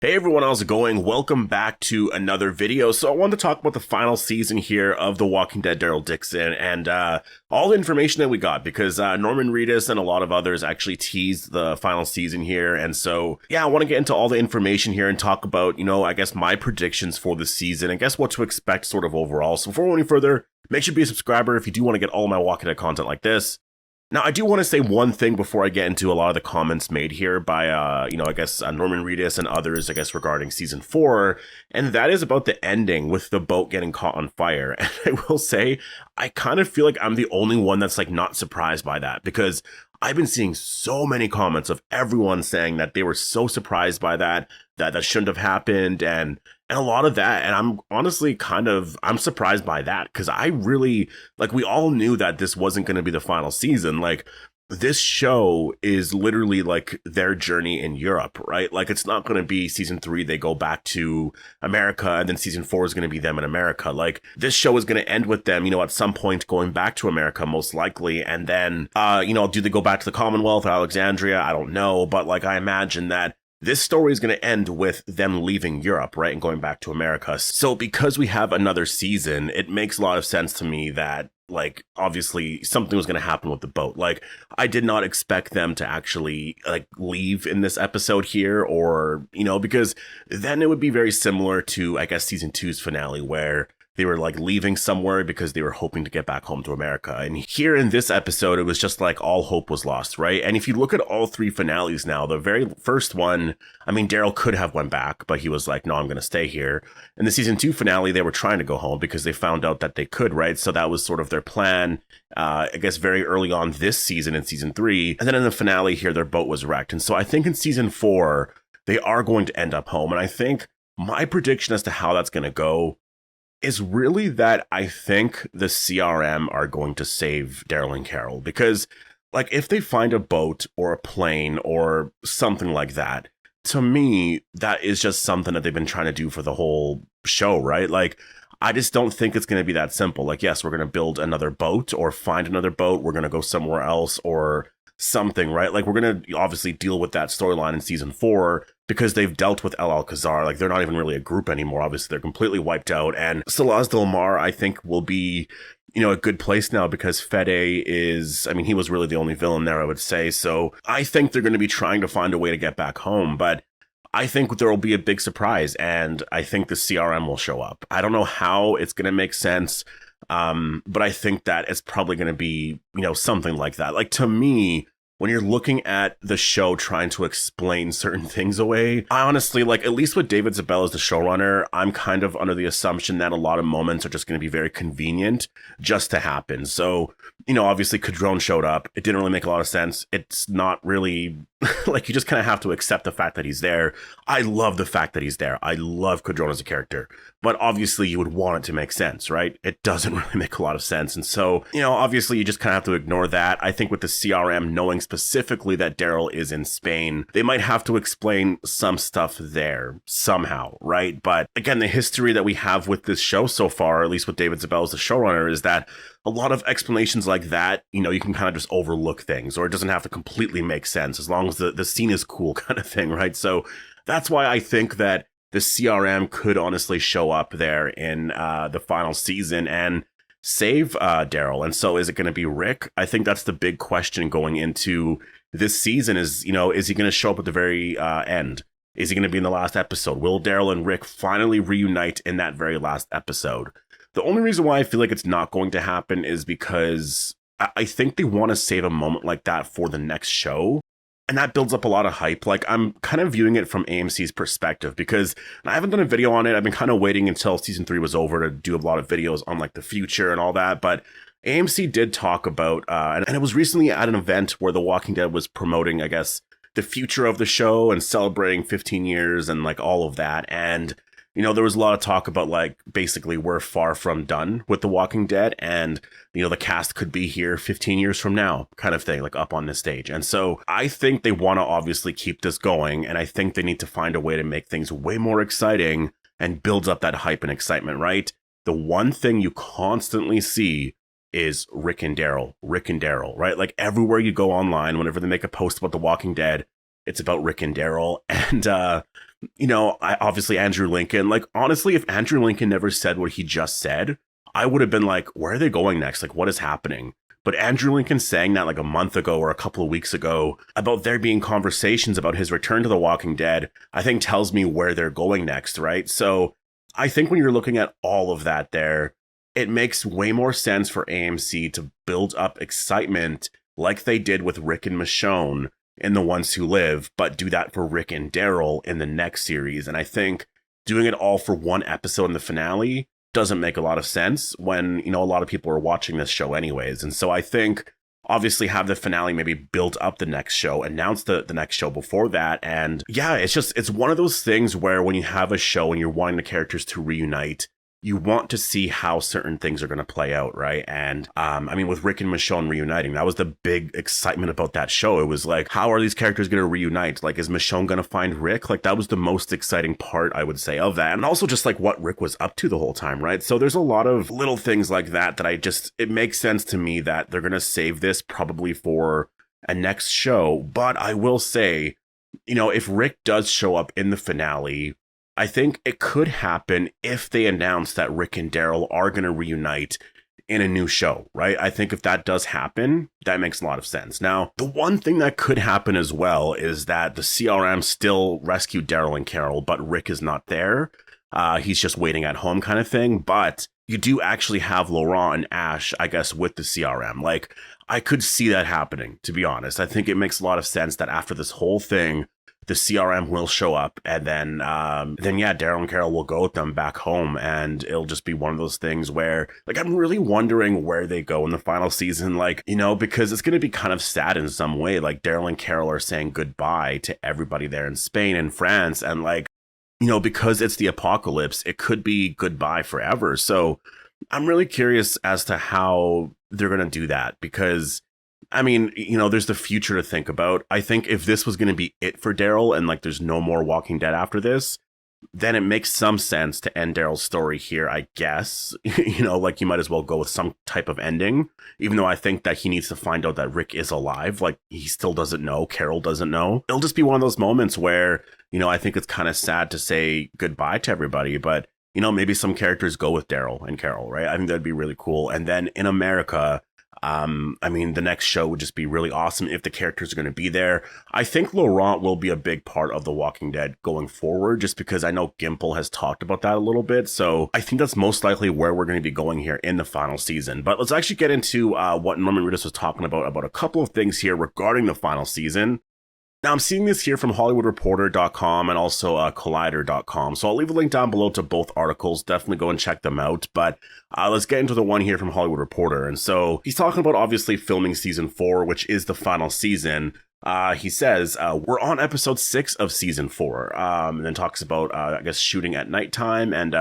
Hey everyone, how's it going? Welcome back to another video. So I wanted to talk about the final season here of The Walking Dead Daryl Dixon and all the information that we got because Norman Reedus and a lot of others actually teased the final season here. And so, yeah, I want to get into all the information here and talk about, I guess my predictions for the season and guess what to expect sort of overall. So before we go any further, make sure to be a subscriber if you do want to get all of my Walking Dead content like this. Now, I do want to say one thing before I get into a lot of the comments made here by, Norman Reedus and others, regarding season 4, and that is about the ending with the boat getting caught on fire. And I will say, I kind of feel like I'm the only one that's not surprised by that because I've been seeing so many comments of everyone saying that they were so surprised by that shouldn't have happened and a lot of that. And I'm honestly I'm surprised by that because I really, we all knew that this wasn't going to be the final season. This show is literally their journey in Europe, right? It's not going to be season 3, they go back to America, and then season 4 is going to be them in America. This show is going to end with them, at some point going back to America, most likely. And then, do they go back to the Commonwealth or Alexandria? I don't know. But I imagine that this story is going to end with them leaving Europe, right, and going back to America. So because we have another season, it makes a lot of sense to me that, obviously something was going to happen with the boat. I did not expect them to actually, leave in this episode here or, because then it would be very similar to, I guess, season 2's finale where they were leaving somewhere because they were hoping to get back home to America. And here in this episode, it was just all hope was lost, right? And if you look at all 3 finales now, the very first one, Daryl could have went back, but he was no, I'm going to stay here. In the season 2 finale, they were trying to go home because they found out that they could, right? So that was sort of their plan, I guess, very early on this season in season 3. And then in the finale here, their boat was wrecked. And so I think in season 4, they are going to end up home. And I think my prediction as to how that's going to go is really that I think the CRM are going to save Daryl and Carol because if they find a boat or a plane or something like that, to me, that is just something that they've been trying to do for the whole show, right? I just don't think it's going to be that simple. Yes, we're going to build another boat or find another boat. We're going to go somewhere else or something, right? We're going to obviously deal with that storyline in season 4 because they've dealt with El Alcazar. They're not even really a group anymore. Obviously, they're completely wiped out. And Salaz Del Mar, I think, will be, a good place now because Fede is, he was really the only villain there, I would say. So I think they're going to be trying to find a way to get back home. But I think there will be a big surprise. And I think the CRM will show up. I don't know how it's going to make sense. But I think that it's probably going to be, something like that. To me, when you're looking at the show trying to explain certain things away, I honestly, at least with David Zabel as the showrunner, I'm kind of under the assumption that a lot of moments are just going to be very convenient just to happen. So, obviously Cadron showed up. It didn't really make a lot of sense. It's not really, you just kind of have to accept the fact that he's there. I love the fact that he's there. I love Cadron as a character. But obviously you would want it to make sense, right? It doesn't really make a lot of sense. And so, obviously you just kind of have to ignore that. I think with the CRM knowing specifically that Daryl is in Spain, they might have to explain some stuff there somehow, right? But again, the history that we have with this show so far, at least with David Zabel as the showrunner, is that a lot of explanations like that, you can kind of just overlook things, or it doesn't have to completely make sense as long as the scene is cool kind of thing, right? So that's why I think that the CRM could honestly show up there in the final season and save Daryl. And so is it going to be Rick? I think that's the big question going into this season is, is he going to show up at the very end? Is he going to be in the last episode? Will Daryl and Rick finally reunite in that very last episode? The only reason why I feel like it's not going to happen is because I think they want to save a moment like that for the next show. And that builds up a lot of hype. I'm kind of viewing it from AMC's perspective because I haven't done a video on it. I've been kind of waiting until season 3 was over to do a lot of videos on the future and all that. But AMC did talk about, and it was recently at an event where The Walking Dead was promoting, I guess, the future of the show and celebrating 15 years and all of that. And there was a lot of talk about basically we're far from done with The Walking Dead and, the cast could be here 15 years from now kind of thing, up on this stage. And so I think they want to obviously keep this going. And I think they need to find a way to make things way more exciting and builds up that hype and excitement, right? The one thing you constantly see is Rick and Daryl, right? Everywhere you go online, whenever they make a post about The Walking Dead, it's about Rick and Daryl. And, obviously Andrew Lincoln, like, honestly, if Andrew Lincoln never said what he just said, I would have been like, where are they going next? Like, what is happening? But Andrew Lincoln saying that like a month ago or a couple of weeks ago about there being conversations about his return to The Walking Dead, I think tells me where they're going next, right? So I think when you're looking at all of that there, it makes way more sense for AMC to build up excitement like they did with Rick and Michonne in The Ones Who Live, but do that for Rick and Daryl in the next series. And I think doing it all for one episode in the finale doesn't make a lot of sense when, a lot of people are watching this show anyways. And so I think obviously have the finale maybe build up the next show, announce the next show before that. And yeah, it's one of those things where when you have a show and you're wanting the characters to reunite, you want to see how certain things are going to play out, right? And with Rick and Michonne reuniting, that was the big excitement about that show. It was like, how are these characters going to reunite? Like, is Michonne going to find Rick? Like, that was the most exciting part, I would say, of that. And also just like what Rick was up to the whole time, right? So there's a lot of little things like that it makes sense to me that they're going to save this probably for a next show. But I will say, if Rick does show up in the finale, I think it could happen if they announce that Rick and Daryl are going to reunite in a new show, right? I think if that does happen, that makes a lot of sense. Now, the one thing that could happen as well is that the CRM still rescued Daryl and Carol, but Rick is not there. He's just waiting at home kind of thing. But you do actually have Laurent and Ash, I guess, with the CRM. Like, I could see that happening, to be honest. I think it makes a lot of sense that after this whole thing, the CRM will show up, and then Daryl and Carol will go with them back home, and it'll just be one of those things where, like, I'm really wondering where they go in the final season, like, because it's going to be kind of sad in some way. Like, Daryl and Carol are saying goodbye to everybody there in Spain and France, and like, because it's the apocalypse, it could be goodbye forever. So I'm really curious as to how they're going to do that, because there's the future to think about. I think if this was going to be it for Daryl and like there's no more Walking Dead after this, then it makes some sense to end Daryl's story here, I guess. Like you might as well go with some type of ending, even though I think that he needs to find out that Rick is alive. Like, he still doesn't know. Carol doesn't know. It'll just be one of those moments where, I think it's kind of sad to say goodbye to everybody, but, maybe some characters go with Daryl and Carol, right? I think that'd be really cool. And then in America, the next show would just be really awesome if the characters are going to be there. I think Laurent will be a big part of The Walking Dead going forward, just because I know Gimple has talked about that a little bit. So I think that's most likely where we're going to be going here in the final season. But let's actually get into what Norman Reedus was talking about a couple of things here regarding the final season. Now, I'm seeing this here from HollywoodReporter.com and also Collider.com. So I'll leave a link down below to both articles. Definitely go and check them out. But let's get into the one here from Hollywood Reporter. And so he's talking about obviously filming season 4, which is the final season. He says, we're on episode 6 of season 4. And then talks about, shooting at nighttime. And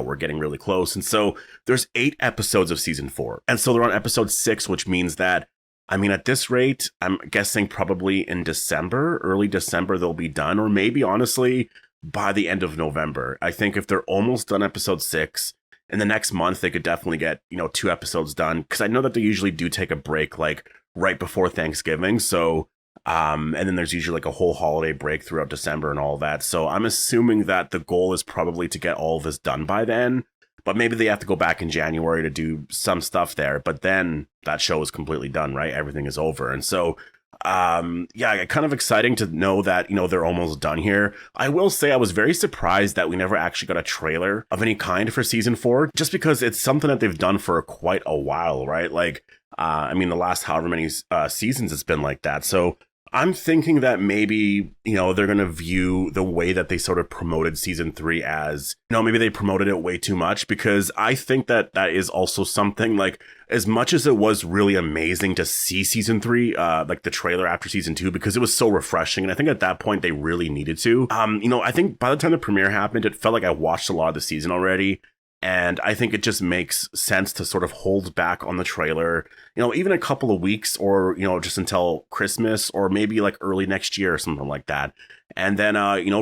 we're getting really close. And so there's 8 episodes of season 4. And so they're on episode 6, which means that at this rate, I'm guessing probably in December, early December, they'll be done, or maybe honestly by the end of November. I think if they're almost done episode 6, in the next month, they could definitely get, 2 episodes done, because I know that they usually do take a break like right before Thanksgiving. So, and then there's usually like a whole holiday break throughout December and all that. So I'm assuming that the goal is probably to get all of this done by then. But maybe they have to go back in January to do some stuff there. But then that show is completely done, right? Everything is over. And so, kind of exciting to know that, they're almost done here. I will say I was very surprised that we never actually got a trailer of any kind for season 4, just because it's something that they've done for quite a while, right? Like, the last however many seasons it's been like that. So I'm thinking that maybe, they're going to view the way that they sort of promoted season 3 as, maybe they promoted it way too much, because I think that that is also something like, as much as it was really amazing to see season 3, like the trailer after season 2, because it was so refreshing. And I think at that point they really needed to, I think by the time the premiere happened, it felt like I watched a lot of the season already. And I think it just makes sense to sort of hold back on the trailer, even a couple of weeks, or, just until Christmas, or maybe like early next year or something like that. And then,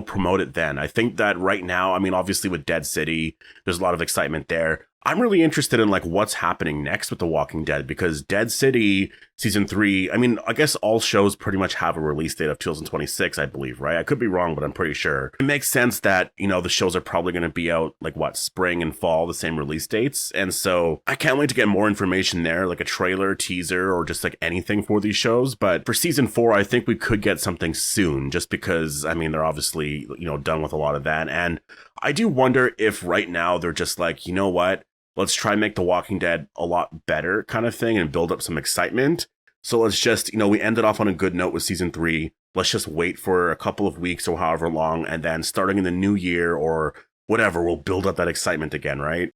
promote it then. I think that right now, obviously with Dead City, there's a lot of excitement there. I'm really interested in like what's happening next with The Walking Dead, because Dead City season 3, I mean, I guess all shows pretty much have a release date of 2026, I believe, right? I could be wrong, but I'm pretty sure. It makes sense that, the shows are probably going to be out like spring and fall, the same release dates. And so I can't wait to get more information there, like a trailer, teaser, or just like anything for these shows. But for season 4, I think we could get something soon, just because, I mean, they're obviously, done with a lot of that. And I do wonder if right now they're just like, you know what? Let's try and make The Walking Dead a lot better kind of thing and build up some excitement. So let's just, we ended off on a good note with season 3. Let's just wait for a couple of weeks or however long. And then starting in the new year or whatever, we'll build up that excitement again, right?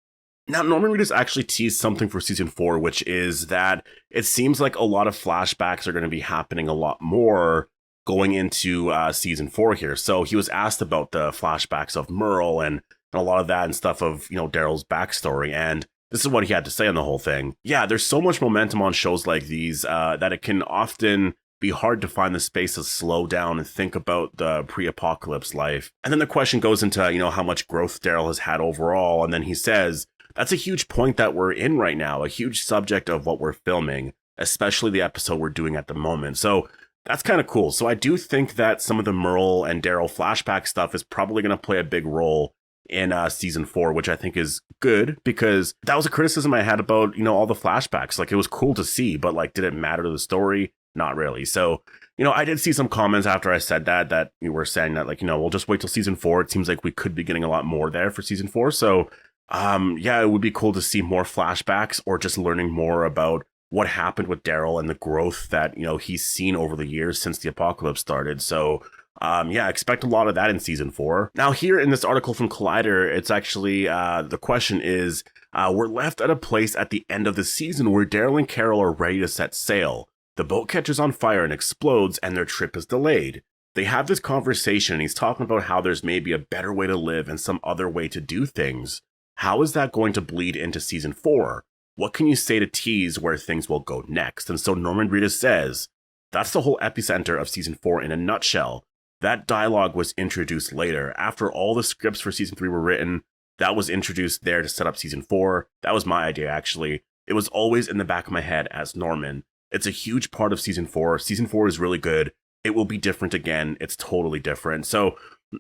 Now, Norman Reedus actually teased something for season 4, which is that it seems like a lot of flashbacks are going to be happening a lot more going into season 4 here. So he was asked about the flashbacks of Merle and a lot of that and stuff of, Daryl's backstory. And this is what he had to say on the whole thing. Yeah, there's so much momentum on shows like these that it can often be hard to find the space to slow down and think about the pre-apocalypse life. And then the question goes into, how much growth Daryl has had overall. And then he says, that's a huge point that we're in right now, a huge subject of what we're filming, especially the episode we're doing at the moment. So that's kind of cool. So I do think that some of the Merle and Daryl flashback stuff is probably going to play a big role in season 4, which I think is good, because that was a criticism I had about, all the flashbacks. Like, it was cool to see, but like, did it matter to the story? Not really. So, I did see some comments after I said that you were saying that, like, we'll just wait till season 4. It seems like we could be getting a lot more there for season 4. So, yeah, it would be cool to see more flashbacks or just learning more about what happened with Daryl and the growth that, he's seen over the years since the apocalypse started. So, yeah, expect a lot of that in season 4. Now, here in this article from Collider, it's actually, the question is, we're left at a place at the end of the season where Daryl and Carol are ready to set sail. The boat catches on fire and explodes, and their trip is delayed. They have this conversation, and he's talking about how there's maybe a better way to live and some other way to do things. How is that going to bleed into season 4? What can you say to tease where things will go next? And so Norman Reedus says, that's the whole epicenter of season 4 in a nutshell. That dialogue was introduced later. After all the scripts for season 3 were written, that was introduced there to set up season 4. That was my idea, actually. It was always in the back of my head as Norman. It's a huge part of season 4. Season 4 is really good. It will be different again. It's totally different. So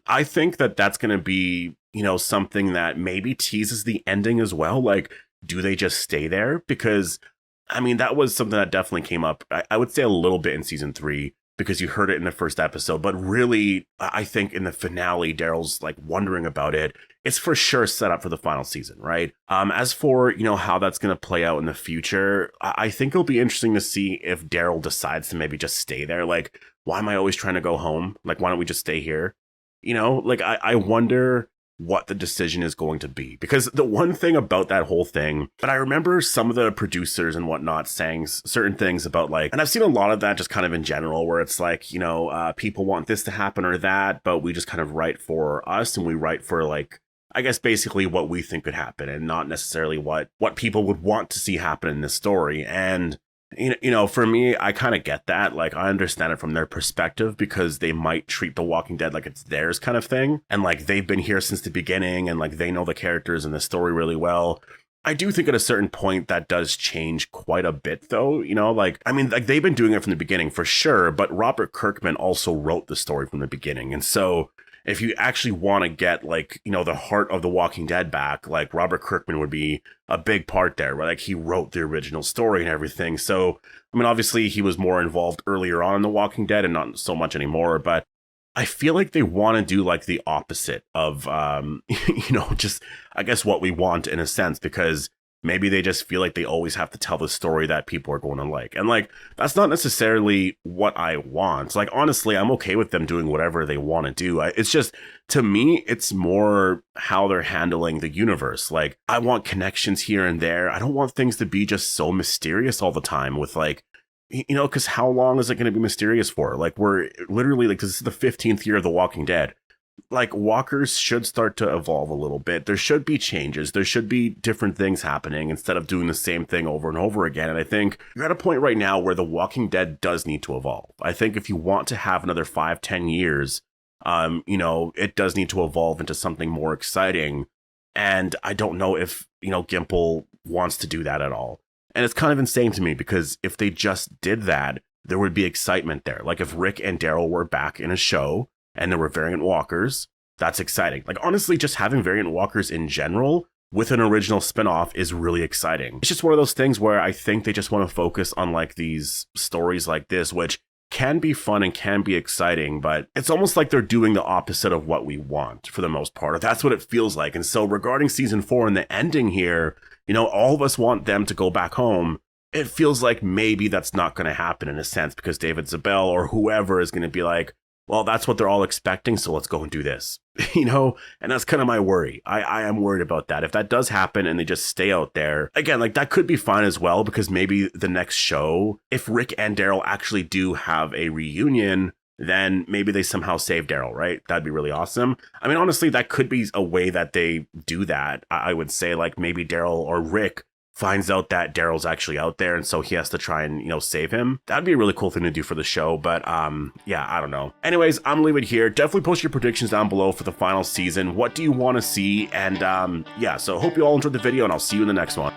I think that that's going to be, something that maybe teases the ending as well. Like, do they just stay there? Because, I mean, that was something that definitely came up, I would say a little bit in season 3. Because you heard it in the first episode, but really, I think in the finale, Daryl's like wondering about it. It's for sure set up for the final season, right? As for, how that's going to play out in the future, I think it'll be interesting to see if Daryl decides to maybe just stay there. Like, why am I always trying to go home? Like, why don't we just stay here? Like, I wonder what the decision is going to be. Because the one thing about that whole thing, but I remember some of the producers and whatnot saying certain things about like, and I've seen a lot of that just kind of in general, where it's like, people want this to happen or that, but we just kind of write for us and we write for like, I guess basically what we think could happen and not necessarily what people would want to see happen in this story. And for me, I kind of get that. Like, I understand it from their perspective because they might treat The Walking Dead like it's theirs kind of thing. And like, they've been here since the beginning and like, they know the characters and the story really well. I do think at a certain point that does change quite a bit though. Like, I mean, like they've been doing it from the beginning for sure, but Robert Kirkman also wrote the story from the beginning. And so if you actually want to get like, the heart of The Walking Dead back, like Robert Kirkman would be a big part there, right? Like he wrote the original story and everything. So, I mean, obviously he was more involved earlier on in The Walking Dead and not so much anymore, but I feel like they want to do like the opposite of, just, I guess what we want in a sense, because maybe they just feel like they always have to tell the story that people are going to like. And like, that's not necessarily what I want. Like, honestly, I'm okay with them doing whatever they want to do. It's just, to me, it's more how they're handling the universe. Like, I want connections here and there. I don't want things to be just so mysterious all the time with like, because how long is it going to be mysterious for? Like, we're literally like, this is the 15th year of The Walking Dead. Like, walkers should start to evolve a little bit. There should be changes. There should be different things happening instead of doing the same thing over and over again. And I think you're at a point right now where The Walking Dead does need to evolve. I think if you want to have another 5-10 years, it does need to evolve into something more exciting. And I don't know if, Gimple wants to do that at all. And it's kind of insane to me because if they just did that, there would be excitement there. Like if Rick and Daryl were back in a show and there were variant walkers, that's exciting. Like honestly, just having variant walkers in general with an original spinoff is really exciting. It's just one of those things where I think they just want to focus on like these stories like this, which can be fun and can be exciting, but it's almost like they're doing the opposite of what we want for the most part. Or that's what it feels like. And so regarding season 4 and the ending here, you know, all of us want them to go back home. It feels like maybe that's not going to happen in a sense because David Zabel or whoever is going to be like, well, that's what they're all expecting, so let's go and do this, you know? And that's kind of my worry. I am worried about that. If that does happen and they just stay out there, again, like that could be fine as well, because maybe the next show, if Rick and Daryl actually do have a reunion, then maybe they somehow save Daryl, right? That'd be really awesome. I mean, honestly, that could be a way that they do that. I would say like maybe Daryl or Rick finds out that Daryl's actually out there, and so he has to try and, you know, save him. That'd be a really cool thing to do for the show, but yeah, I don't know. Anyways, I'm gonna leave it here. Definitely post your predictions down below for the final season. What do you want to see? And yeah, so hope you all enjoyed the video, and I'll see you in the next one.